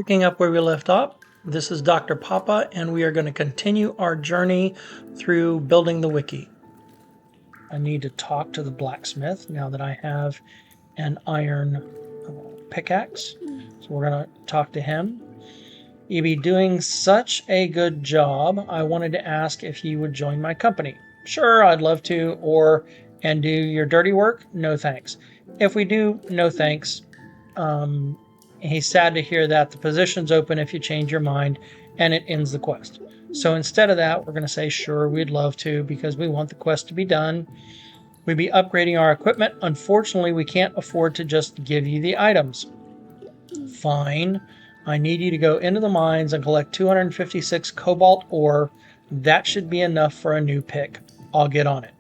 Picking up where we left off, this is Dr. Papa, and we are going to continue our journey through building the wiki. I need to talk to the blacksmith now that I have an iron pickaxe. So we're going to talk to him. You be doing such a good job. I wanted to ask if you would join my company. Sure, I'd love to. And do your dirty work? No thanks. If we do, no thanks. He's sad to hear that. The position's open if you change your mind, and it ends the quest. So instead of that, we're going to say, sure, we'd love to, because we want the quest to be done. We'd be upgrading our equipment. Unfortunately, we can't afford to just give you the items. Fine. I need you to go into the mines and collect 256 cobalt ore. That should be enough for a new pick. I'll get on it.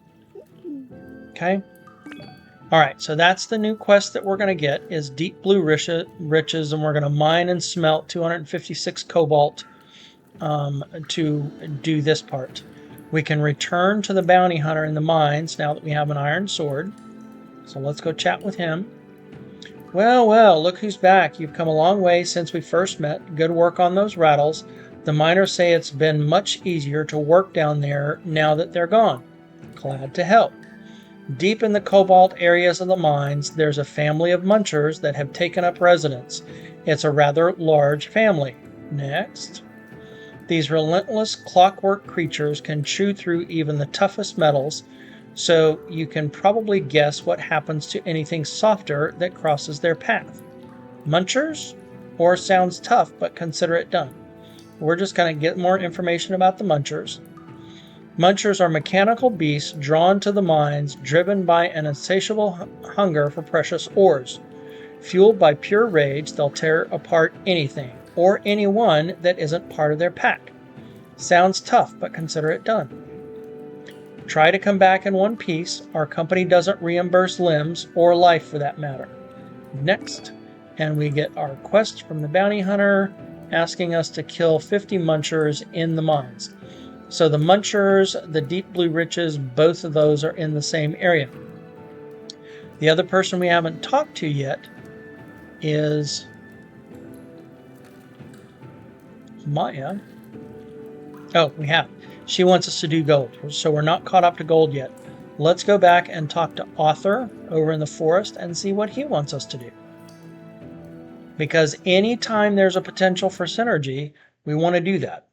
Okay? Alright, so that's the new quest that we're going to get, is Deep Blue Riches, and we're going to mine and smelt 256 cobalt to do this part. We can return to the bounty hunter in the mines now that we have an iron sword. So let's go chat with him. Well, look who's back. You've come a long way since we first met. Good work on those rattles. The miners say it's been much easier to work down there now that they're gone. Glad to help. Deep in the cobalt areas of the mines, there's a family of munchers that have taken up residence. It's a rather large family. Next. These relentless clockwork creatures can chew through even the toughest metals, so you can probably guess what happens to anything softer that crosses their path. Munchers? Or sounds tough, but consider it done. We're just going to get more information about the munchers. Munchers are mechanical beasts drawn to the mines, driven by an insatiable hunger for precious ores. Fueled by pure rage, they'll tear apart anything, or anyone that isn't part of their pack. Sounds tough, but consider it done. Try to come back in one piece. Our company doesn't reimburse limbs, or life for that matter. Next, and we get our quest from the bounty hunter, asking us to kill 50 munchers in the mines. So the munchers, the Deep Blue Riches, both of those are in the same area. The other person we haven't talked to yet is Maya. Oh, we have. She wants us to do gold, so we're not caught up to gold yet. Let's go back and talk to Arthur over in the forest and see what he wants us to do. Because anytime there's a potential for synergy, we want to do that.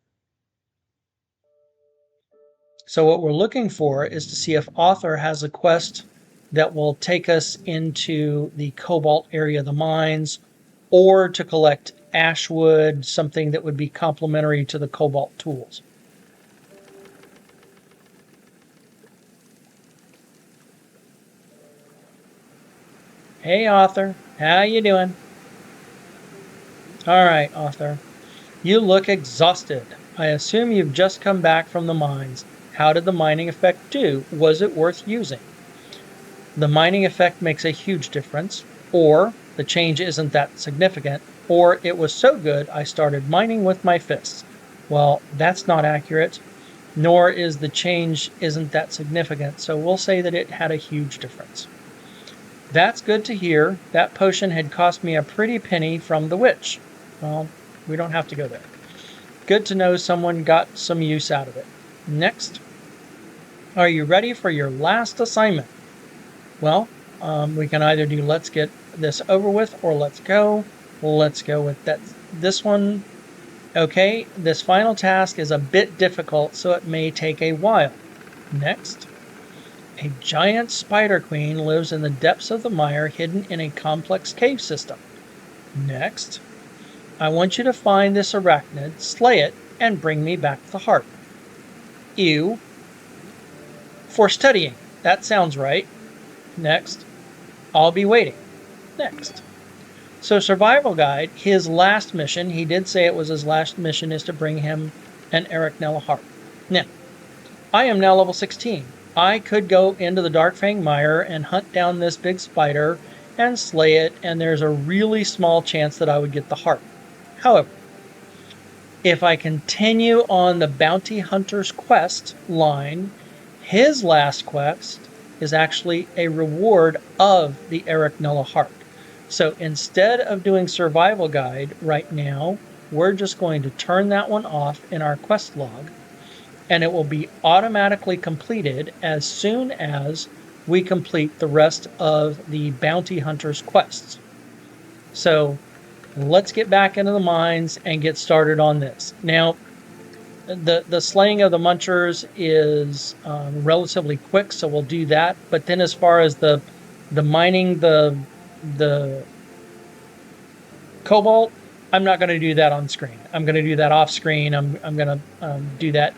So what we're looking for is to see if Arthur has a quest that will take us into the cobalt area of the mines, or to collect ashwood, something that would be complementary to the cobalt tools. Hey Arthur, how you doing? Alright Arthur, you look exhausted. I assume you've just come back from the mines. How did the mining effect do? Was it worth using? The mining effect makes a huge difference, or the change isn't that significant, or it was so good I started mining with my fists. Well, that's not accurate, nor is the change isn't that significant, so we'll say that it had a huge difference. That's good to hear. That potion had cost me a pretty penny from the witch. Well, we don't have to go there. Good to know someone got some use out of it. Next. Are you ready for your last assignment? Well, we can either do let's get this over with or let's go. Let's go with that. This one. Okay, this final task is a bit difficult, so it may take a while. Next. A giant spider queen lives in the depths of the mire, hidden in a complex cave system. Next. I want you to find this arachnid, slay it, and bring me back the heart. Ew. For studying. That sounds right. Next. I'll be waiting. Next. So Survival Guide, his last mission, he did say it was his last mission, is to bring him an Arachnella heart. Now, I am now level 16. I could go into the Darkfang Mire and hunt down this big spider and slay it, and there's a really small chance that I would get the heart. However, if I continue on the Bounty Hunter's quest line, his last quest is actually a reward of the Arachnella heart. So instead of doing survival guide right now, we're just going to turn that one off in our quest log, and it will be automatically completed as soon as we complete the rest of the bounty hunter's quests. So let's get back into the mines and get started on this. Now, the slaying of the munchers is relatively quick, so we'll do that. But then as far as the mining the cobalt, I'm not going to do that on screen. I'm going to do that off screen. I'm going to do that,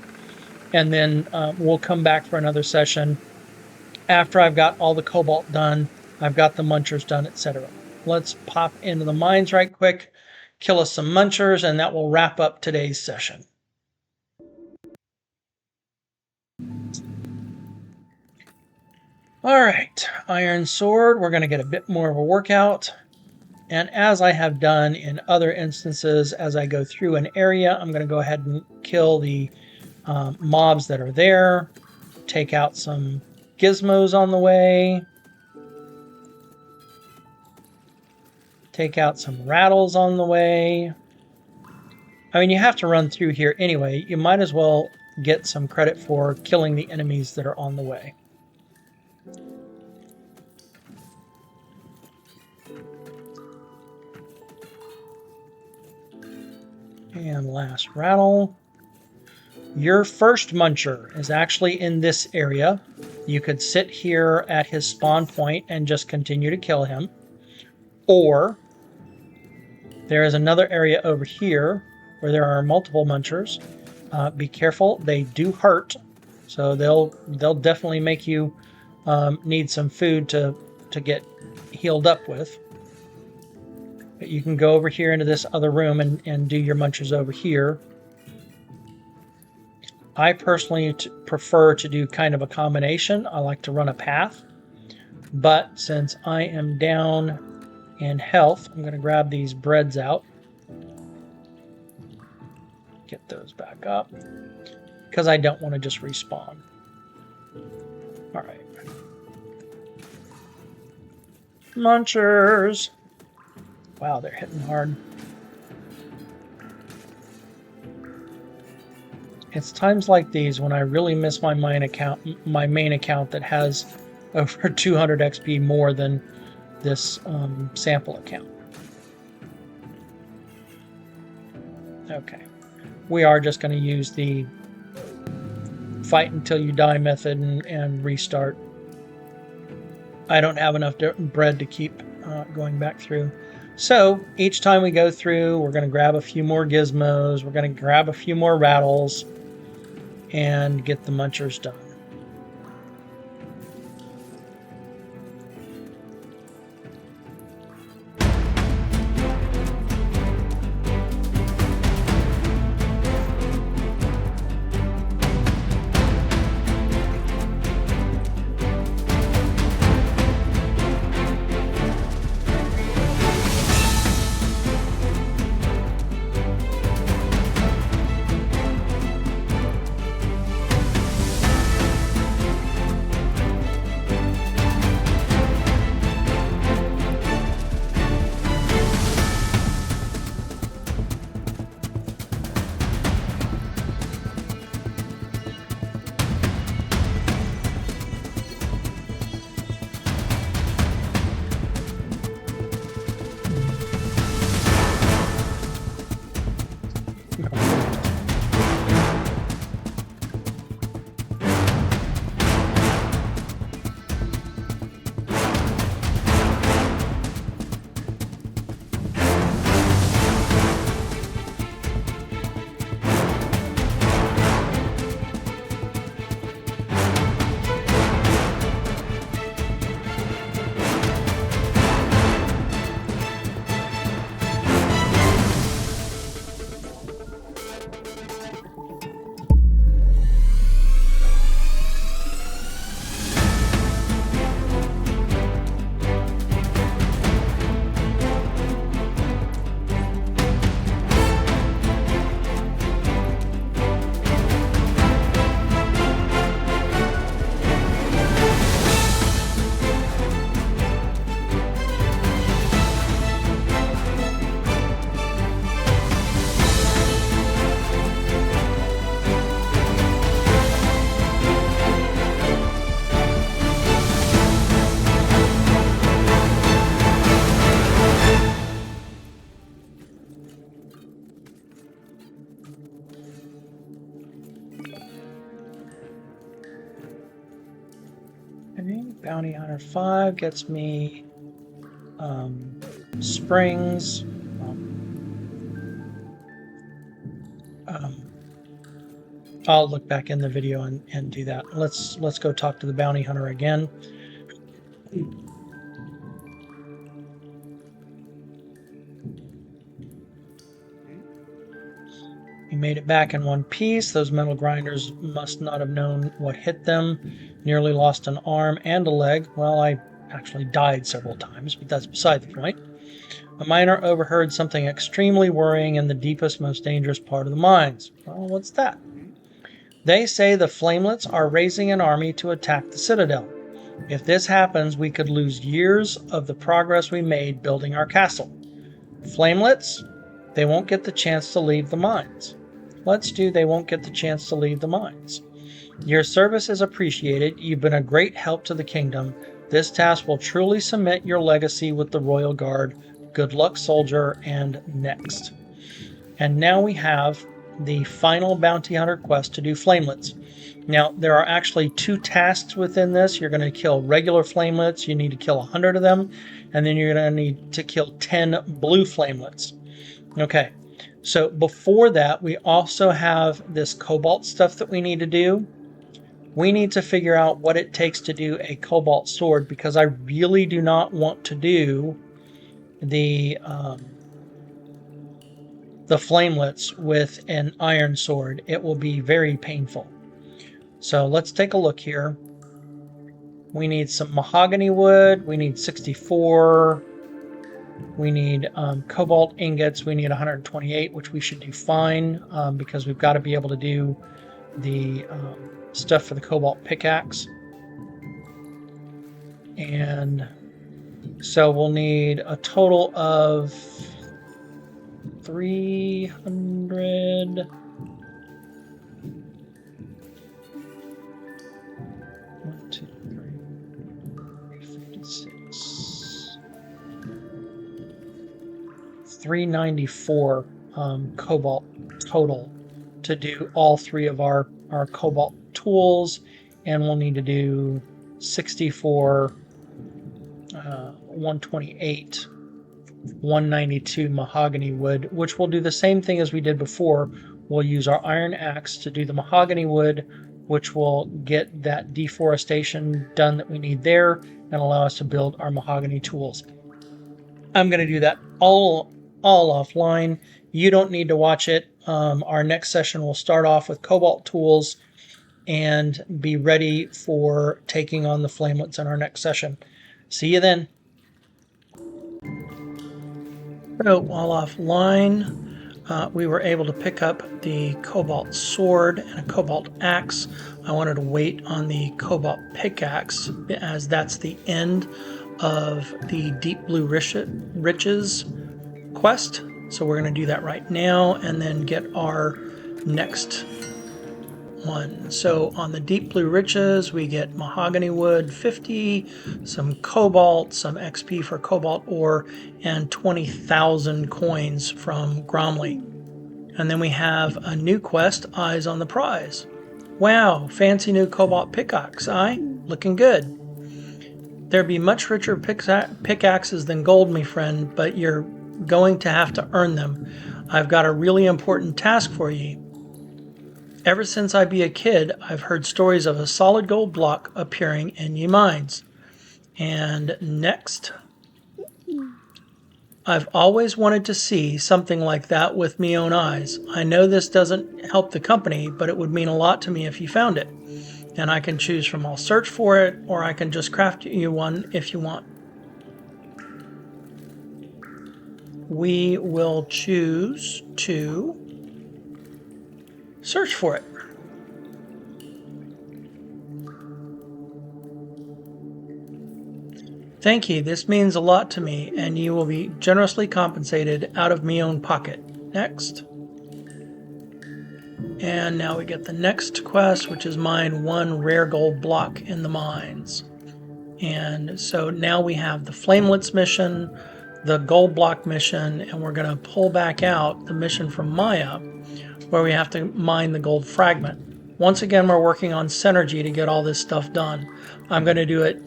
and then we'll come back for another session after I've got all the cobalt done, I've got the munchers done, etc. Let's pop into the mines right quick, kill us some munchers, and that will wrap up today's session. All right, iron sword, we're going to get a bit more of a workout. And as I have done in other instances, as I go through an area, I'm going to go ahead and kill the mobs that are there, take out some gizmos on the way, take out some rattles on the way. I mean, you have to run through here anyway. You might as well get some credit for killing the enemies that are on the way. And last rattle. Your first muncher is actually in this area. You could sit here at his spawn point and just continue to kill him. Or there is another area over here where there are multiple munchers. Be careful, they do hurt. So they'll definitely make you need some food to get healed up with. But you can go over here into this other room and do your munchers over here. I personally prefer to do kind of a combination. I like to run a path. But since I am down in health, I'm going to grab these breads out. Get those back up. Because I don't want to just respawn. Alright. Munchers! Wow, they're hitting hard. It's times like these when I really miss my main account that has over 200 XP more than this sample account. Okay, we are just going to use the fight until you die method and restart. I don't have enough bread to keep going back through. So each time we go through, we're going to grab a few more gizmos, we're going to grab a few more rattles, and get the munchers done. Bounty Hunter 5 gets me springs. I'll look back in the video and do that. Let's go talk to the bounty hunter again. We made it back in one piece. Those metal grinders must not have known what hit them. Nearly lost an arm and a leg. Well, I actually died several times, but that's beside the point. A miner overheard something extremely worrying in the deepest, most dangerous part of the mines. Well, what's that? They say the Flamelets are raising an army to attack the Citadel. If this happens, we could lose years of the progress we made building our castle. Flamelets, they won't get the chance to leave the mines. They won't get the chance to leave the mines. Your service is appreciated. You've been a great help to the kingdom. This task will truly cement your legacy with the Royal Guard. Good luck, soldier, and next. And now we have the final bounty hunter quest to do Flamelets. Now, there are actually 2 tasks within this. You're going to kill regular Flamelets. You need to kill 100 of them. And then you're going to need to kill 10 blue Flamelets. Okay, so before that, we also have this cobalt stuff that we need to do. We need to figure out what it takes to do a cobalt sword, because I really do not want to do the Flamelets with an iron sword. It will be very painful. So let's take a look here. We need some mahogany wood. We need 64. We need cobalt ingots. We need 128, which we should do fine because we've got to be able to do the stuff for the cobalt pickaxe. And so we'll need a total of 300. 1, 2, 3, 56. 394 cobalt total to do all 3 of our cobalt tools, and we'll need to do 64, 128, 192 mahogany wood, which will do the same thing as we did before. We'll use our iron axe to do the mahogany wood, which will get that deforestation done that we need there and allow us to build our mahogany tools. I'm going to do that all offline. You don't need to watch it. Our next session will start off with cobalt tools and be ready for taking on the Flamelets in our next session. See you then. So while offline, we were able to pick up the cobalt sword and a cobalt axe. I wanted to wait on the cobalt pickaxe as that's the end of the Deep Blue Riches quest. So we're going to do that right now and then get our next one. So on the Deep Blue Riches, we get mahogany wood 50, some cobalt, some XP for cobalt ore, and 20,000 coins from Gromley. And then we have a new quest, Eyes on the Prize. Wow, fancy new cobalt pickaxe, looking good. There'd be much richer pickaxes than gold, me friend, but you're going to have to earn them. I've got a really important task for ye. Ever since I be a kid, I've heard stories of a solid gold block appearing in ye mines. And next, I've always wanted to see something like that with me own eyes. I know this doesn't help the company, but it would mean a lot to me if you found it. And I can choose from I'll search for it, or I can just craft you one if you want. We will choose to search for it. Thank you. This means a lot to me, and you will be generously compensated out of me own pocket. Next. And now we get the next quest, which is mine 1 rare gold block in the mines. And so now we have the Flamelets mission, the gold block mission, and we're going to pull back out the mission from Maya, where we have to mine the gold fragment. Once again, we're working on synergy to get all this stuff done. I'm going to do it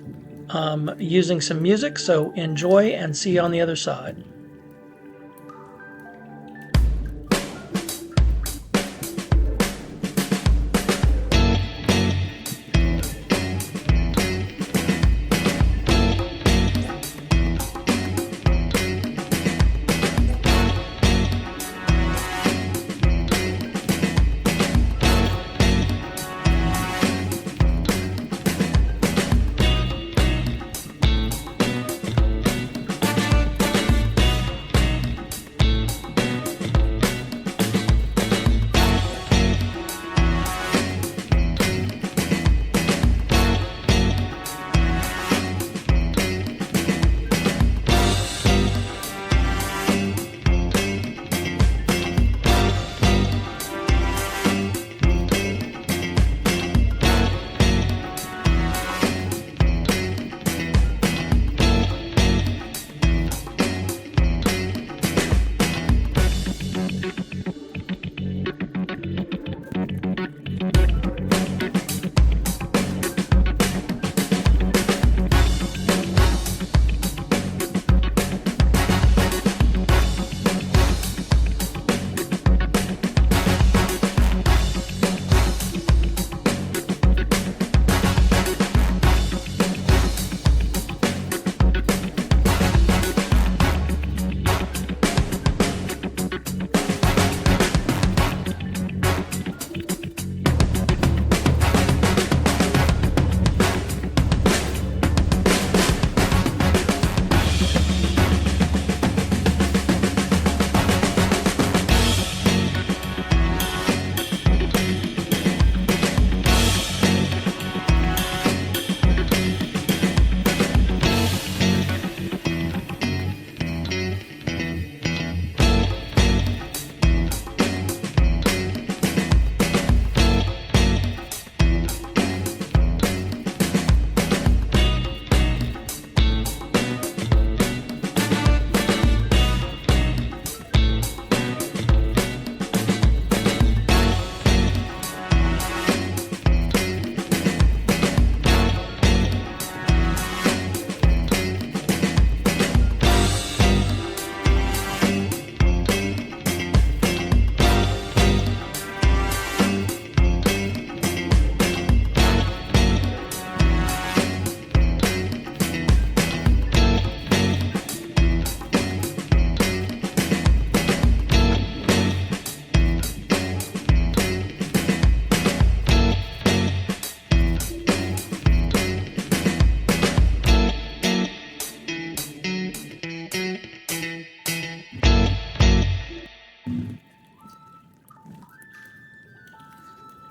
using some music, so enjoy and see you on the other side.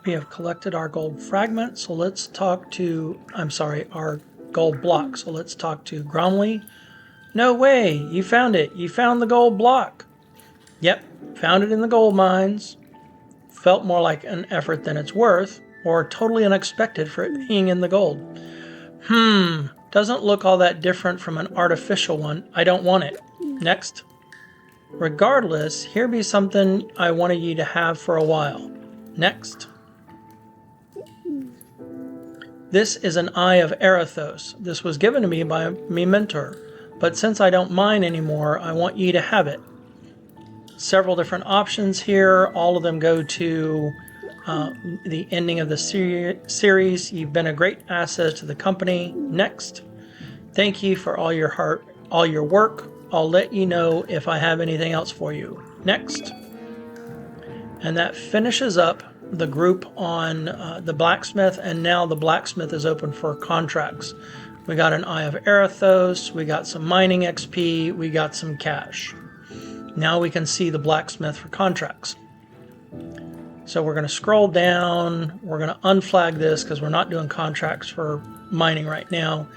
We have collected our gold fragment, so let's talk to, our gold block. So let's talk to Gromley. No way, you found it. You found the gold block. Yep, found it in the gold mines. Felt more like an effort than it's worth, or totally unexpected for it being in the gold. Doesn't look all that different from an artificial one. I don't want it. Next. Regardless, here be something I wanted you to have for a while. Next. This is an Eye of Erathos. This was given to me by me mentor, but since I don't mine anymore, I want you to have it. Several different options here. All of them go to the ending of the series. You've been a great asset to the company. Next. Thank you for all your work. I'll let you know if I have anything else for you. Next. And that finishes up the group on the blacksmith, and now the blacksmith is open for contracts. We got an Eye of Erathos, we got some mining XP, we got some cash. Now we can see the blacksmith for contracts. So we're going to scroll down, we're going to unflag this because we're not doing contracts for mining right now.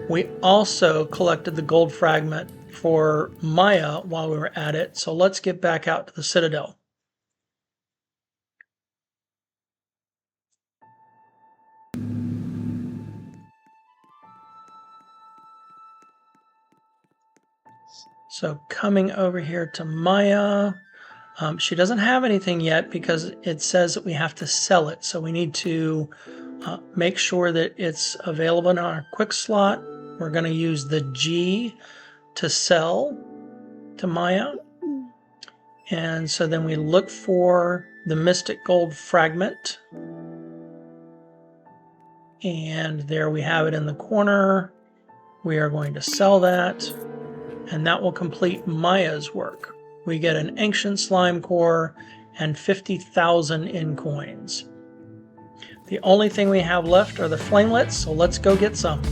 We also collected the gold fragment for Maya while we were at it, so let's get back out to the Citadel. So coming over here to Maya, she doesn't have anything yet because it says that we have to sell it. So we need to make sure that it's available in our quick slot. We're going to use the G to sell to Maya. And so then we look for the Mystic Gold fragment. And there we have it in the corner. We are going to sell that, and that will complete Maya's work. We get an ancient slime core and 50,000 in coins. The only thing we have left are the flamelets, so let's go get some.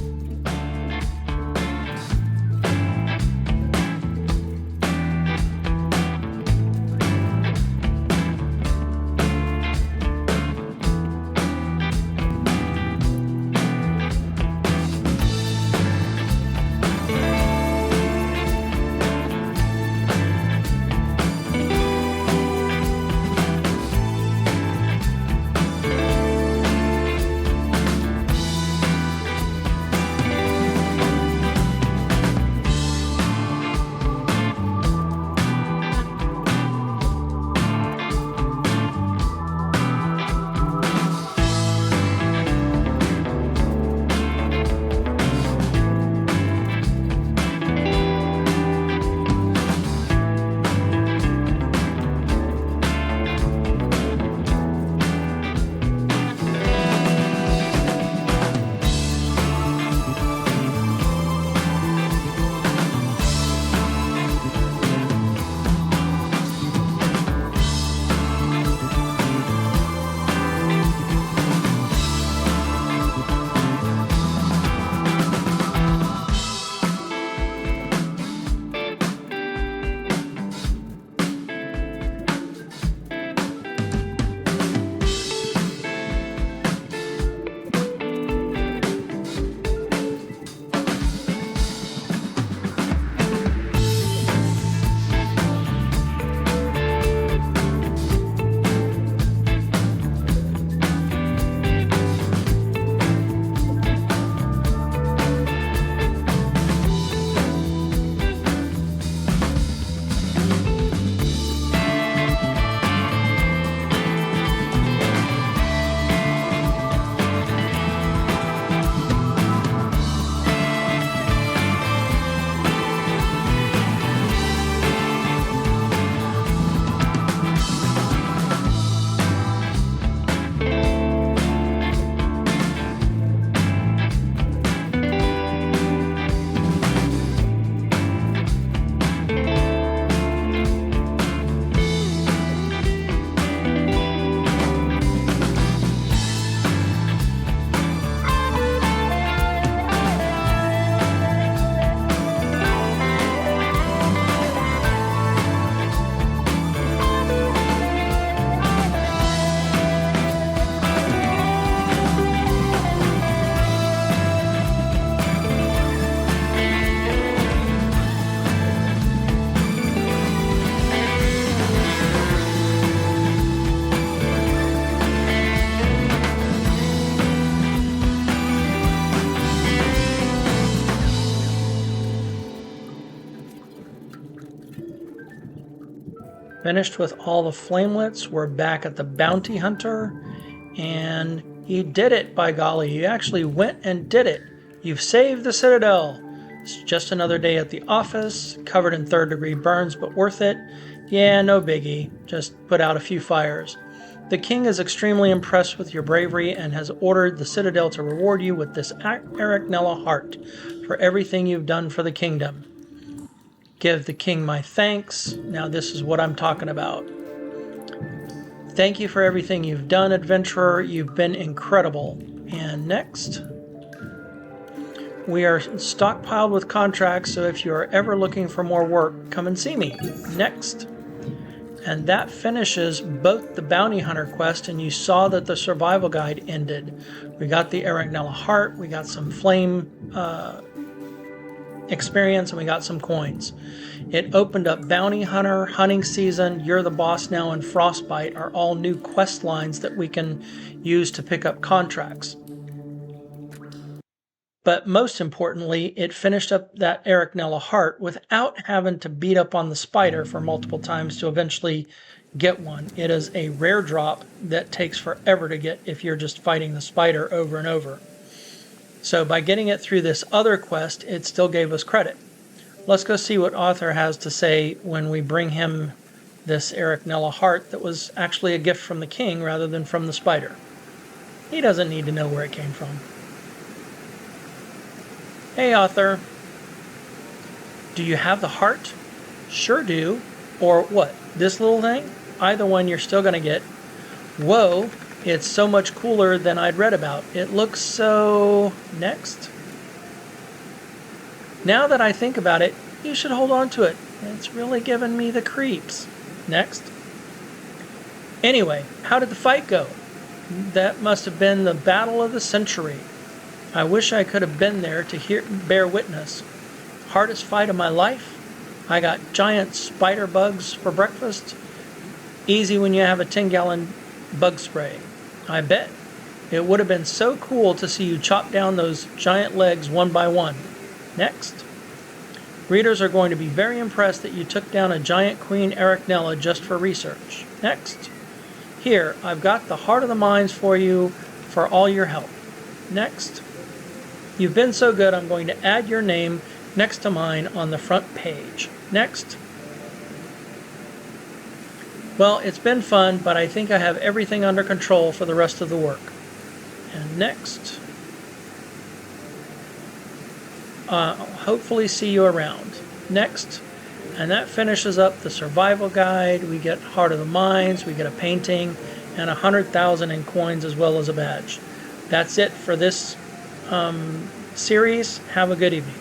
Finished with all the flamelets. We're back at the bounty hunter, and you did it, by golly. You actually went and did it. You've saved the Citadel. It's just another day at the office, covered in third-degree burns, but worth it. Yeah, no biggie. Just put out a few fires. The king is extremely impressed with your bravery and has ordered the Citadel to reward you with this Arachnella heart for everything you've done for the kingdom. Give the king my thanks. Now this is what I'm talking about. Thank you for everything you've done, adventurer. You've been incredible. And next, we are stockpiled with contracts, so if you are ever looking for more work, come and see me. Next. And that finishes both the bounty hunter quest, and you saw that the survival guide ended. We got the Arachnella heart, we got some flame experience, and we got some coins. It opened up bounty hunter, hunting season, you're the boss now, and frostbite are all new quest lines that we can use to pick up contracts. But most importantly, it finished up that Arachnella heart without having to beat up on the spider for multiple times to eventually get one. It is a rare drop that takes forever to get if you're just fighting the spider over and over. So by getting it through this other quest, it still gave us credit. Let's go see what Arthur has to say when we bring him this Arachnella heart that was actually a gift from the king rather than from the spider. He doesn't need to know where it came from. Hey, Arthur. Do you have the heart? Sure do. Or what? This little thing? Either one you're still going to get. Whoa, it's so much cooler than I'd read about. It looks so... Next. Now that I think about it, you should hold on to it. It's really giving me the creeps. Next. Anyway, how did the fight go? That must have been the battle of the century. I wish I could have been there to bear witness. Hardest fight of my life? I got giant spider bugs for breakfast. Easy when you have a 10-gallon bug spray. I bet. It would have been so cool to see you chop down those giant legs one by one. Next. Readers are going to be very impressed that you took down a giant Queen Arachnella just for research. Next. Here, I've got the heart of the mines for you for all your help. Next. You've been so good, I'm going to add your name next to mine on the front page. Next. Well, it's been fun, but I think I have everything under control for the rest of the work. And next. I'll hopefully see you around. Next. And that finishes up the survival guide. We get Heart of the Mines, we get a painting, and 100,000 in coins as well as a badge. That's it for this series. Have a good evening.